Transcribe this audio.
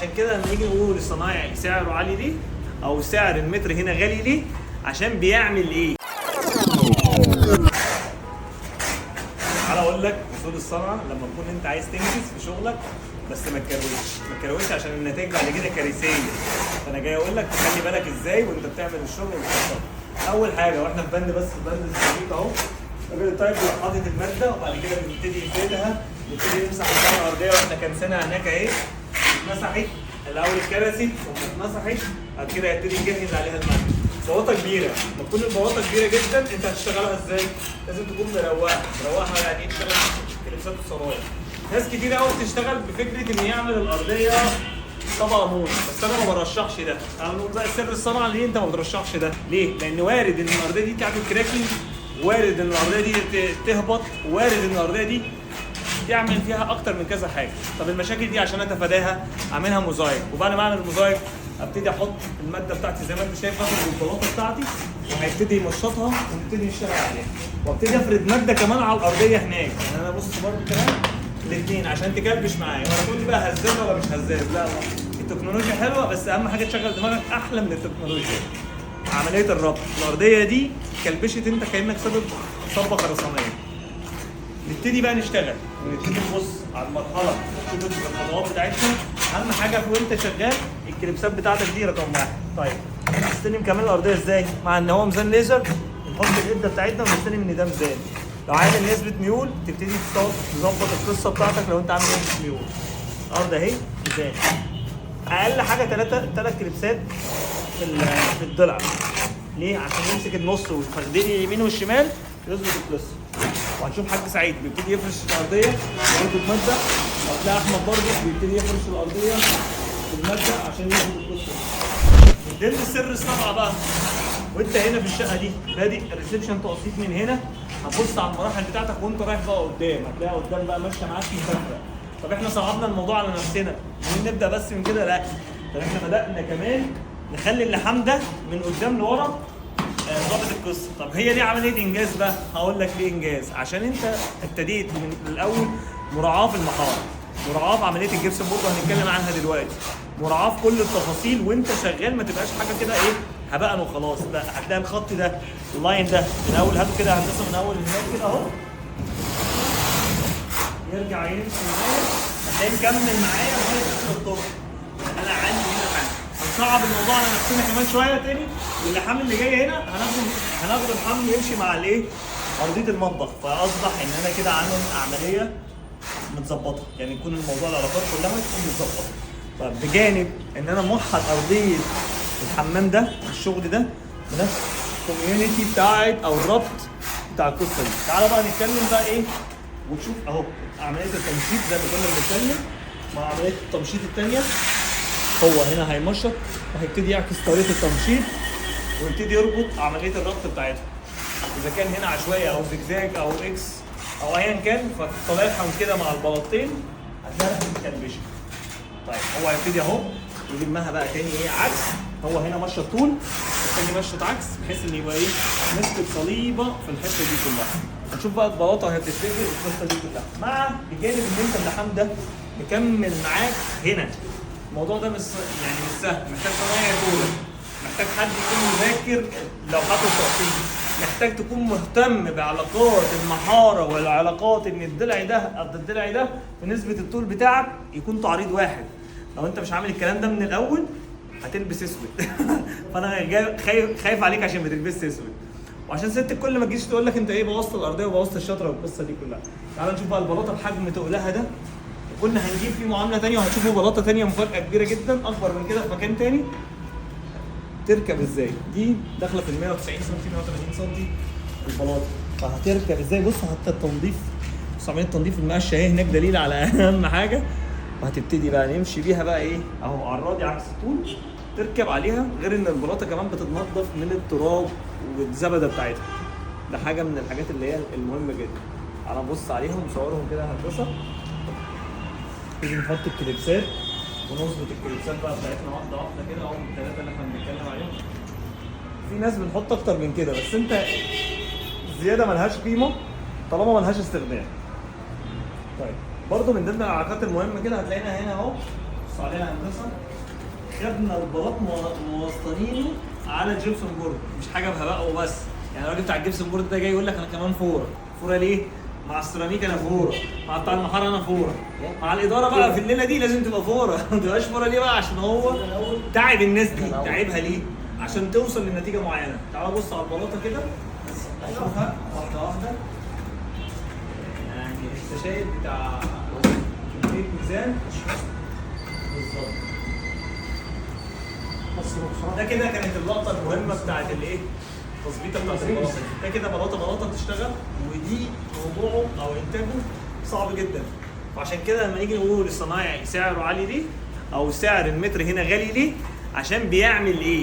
عشان كده لما نيجي نقول الصنايعي سعره عالي ليه او سعر المتر هنا غالي ليه، عشان بيعمل ايه؟ تعالى اقول لك اصول الصنعه لما تكون انت عايز تنجز في شغلك، بس ما تكروتش عشان النتائج بعد كده كارثيه. فانا جاي اقول لك تخلي بالك ازاي وانت بتعمل الشغل وبتشتغل. اول حاجه واحنا في بند، بس في بند التطبيق اهو، الراجل الطيب بيبقى حاطط الماده وبعد كده بنبتدي نفردها، نبتدي نمسح الطبقه الارضيه واحنا كنسانها هناك اهي اتمسحت الاول اتكرست ثم اتمسحت، بعد كده هيبتدي يجهز عليها الماده. بواطه كبيره، لما تكون البواطه كبيره جدا انت هتشتغلها ازاي؟ لازم تكون مروقها يعني ايه؟ تشتغل كليبسات الصرايع. ناس كتير قوي بتشتغل بفكره ان يعمل الارضيه طبقه نور، بس انا ما برشحش ده. انا بنقول بقى سر الصنعه ليه انت ما بترشحش ده؟ ليه؟ لان وارد ان الارضيه دي تعمل كراكنج، وارد ان الارضيه دي تهبط، وارد ان الارضيه دي يعمل فيها اكتر من كذا حاجه. طب المشاكل دي عشان اتفاداها اعملها موزايك، وبعد ما اعمل موزايك ابتدي احط الماده بتاعتي زي ما انت شايف باخد البلاطه بتاعتي وهيبتدي يمشطها ونبتدي نشتغل عليها، وابتدي افرد ماده كمان على الارضيه هناك. يعني انا بص برضه كمان الاثنين عشان تكلبش معايا. ولا تقول لي بقى هزاز ولا مش هزاز، لا لا، التكنولوجيا حلوه بس اهم حاجه تشغل دماغك احلى من التكنولوجيا. عمليه الربط الارضيه دي كلبشت انت كانك سابق صبه خرسانيه. نبتدي بقى نشتغل ونبتدي نبص على المرحله، نبتدي الخطوات بتاعتنا. اهم حاجه وانت شغال الكليبسات بتاعتك دي رقم واحد. طيب نستلم كمان الارضيه ازاي؟ مع ان هو ميزان ليزر نحط القده بتاعتنا ونستلم ان ده ميزان. لو عامل نسبه ميول تبتدي تظبط القصه بتاعتك. لو انت عامل نسبه ميول الارض اهي ميزان، اقل حاجه 3 كليبسات في الضلع. ليه؟ عشان يمسك النص والفخدين اليمين والشمال يظبط القصه. وهنشوف حاج سعيد بيبتدي يفرش الارضيه برضه بماده، وهتلاقي احمد برضه بيبتدي يفرش الارضيه بالماده عشان يظبط القصه. ده سر الصنعه بقى. وانت هنا في الشقه دي بادئ الريسبشن تقسيط من هنا، هتبص على المراحل بتاعتك وانت رايح بقى قدام، هتلاقيها قدام بقى ماشيه معاك مسافره. طب احنا صعبنا الموضوع على نفسنا، عايزين نبدا بس من كده؟ لا، طب احنا بدانا كمان نخلي اللحام ده من قدام لورا ضابط القصه. طب هي دي عمليه انجاز بقى. هقول لك ليه انجاز، عشان انت ابتديت من الاول مراعاه في المحاره، مراعاه في عمليه الجبسن بورد هنتكلم عنها دلوقتي، مراعاه في كل التفاصيل وانت شغال. ما تبقاش حاجه كده ايه هباء وخلاص. لا، هتلاقي الخط ده اللاين ده من اول، هاته كده هندسه من اول هناك كده اهو، يرجع يمشي معايا، هتلاقيه مكمل معايا لغايه اخر الطرق. انا عندي هنا حاجه هنصعب الموضوع على نفسنا كمان شويه تاني. واللحام اللي جاي هنا هناخد الحمل يمشي مع الايه؟ ارضيه المطبخ. فاصبح ان انا كده عامل عمليه متظبطه، يعني يكون الموضوع العلاقات كلها تكون متظبطه. طب بجانب ان انا موحد ارضيه الحمام ده الشغل ده بنفس الكوميونتي بتاعت او الربط بتاع القصه دي. تعالى بقى نتكلم بقى ايه ونشوف اهو عمليه التمشيط زي ما كنا بنتكلم مع عمليه التمشيط الثانيه. هو هنا هيمشط وهيبتدي يعكس طريقه التمشيط ويبتدي يربط عمليه الربط بتاعتها. اذا كان هنا عشوائي او زجزاج او اكس او ايا كان، فتطلعهم كده مع البلاطين هتلاقيها متكلبشه. طيب هو هيبتدي اهو يلمها بقى تاني ايه عكس. هو هنا مشط طول والتاني مشط عكس، بحيث ان يبقى ايه مسكت صليبه في الحته دي كلها. هنشوف بقى البلاطه وهي بتتفرد القصه دي كلها، مع بجانب ان انت اللحام ده مكمل معاك هنا. الموضوع ده مش سهل، محتاج صنايعي طول، محتاج حد يكون مذاكر لوحات التقسيط، محتاج تكون مهتم بعلاقات المحاره والعلاقات ان الضلع ده قد الضلع ده في نسبه الطول بتاعك يكون تعريض واحد. لو انت مش عامل الكلام ده من الاول هتلبس اسود. فانا خايف عليك عشان ما تلبسش اسود، وعشان ستك كل ما تجيش تقول لك انت ايه بوظت الارضيه وبوظت الشطره والقصه دي كلها. تعال نشوف بقى البلاطه بحجم تقلها ده. وكنا هنجيب فيه معامله ثانيه وهتشوفوا بلاطه ثانيه مفاجاه كبيره جدا اكبر من كده في مكان ثاني تركب ازاي. دي داخله في ال 190 سم 180 سم البلاطه، فهتركب ازاي؟ بص حتى التنظيف، بص عمليه تنظيف المقشه اهي هناك دليل على اهم حاجه. وهتبتدي بقى نمشي بيها بقى ايه اهو على الراضي عكس الطول تركب عليها. غير ان البلاطه كمان بتتنضف من التراب والزبده بتاعتها. ده حاجه من الحاجات اللي هي المهمه جدا. تعالى نبص عليهم ونصورهم كده هندسه. نيجي نحط الكليبسات ونظبط الكليبسات بقى بتاعتنا واحده واحده كده اهو من الثلاثه اللي احنا بنتكلم عليهم. في ناس بنحط اكتر من كده، بس انت زياده ملهاش قيمه طالما ملهاش استخدام. طيب برضه من ضمن العلاقات المهمه كده هتلاقينا هنا اهو بص عليها يا هندسه، خدنا البلاط موسطنينه على الجبسون بورد، مش حاجه بهباء وبس. يعني الراجل بتاع الجبسون بورد ده جاي يقول لك انا كمان فوره. فوره ليه؟ مع السيراميك انا فوره، مع بتاع المحاره انا فوره، مع الاداره بقى في الليله دي لازم تبقى فوره. ما تبقاش فوره ليه بقى؟ عشان هو تعب الناس دي. تعبها ليه؟ عشان توصل لنتيجه معينه. تعال بص على البلاطه كده، اشوفها واحده واحده. يعني الشاشات بتاع كميه ميزان بالظبط. ده كده كانت اللقطه المهمه بتاعت الايه؟ التظبيطه بتاعت البلاطه. ده كده بلاطه بتشتغل، ودي موضوعه او انتاجه صعب جدا. وعشان كده لما نيجي نقول الصنايعي سعره عالي ليه؟ او سعر المتر هنا غالي ليه؟ عشان بيعمل ايه؟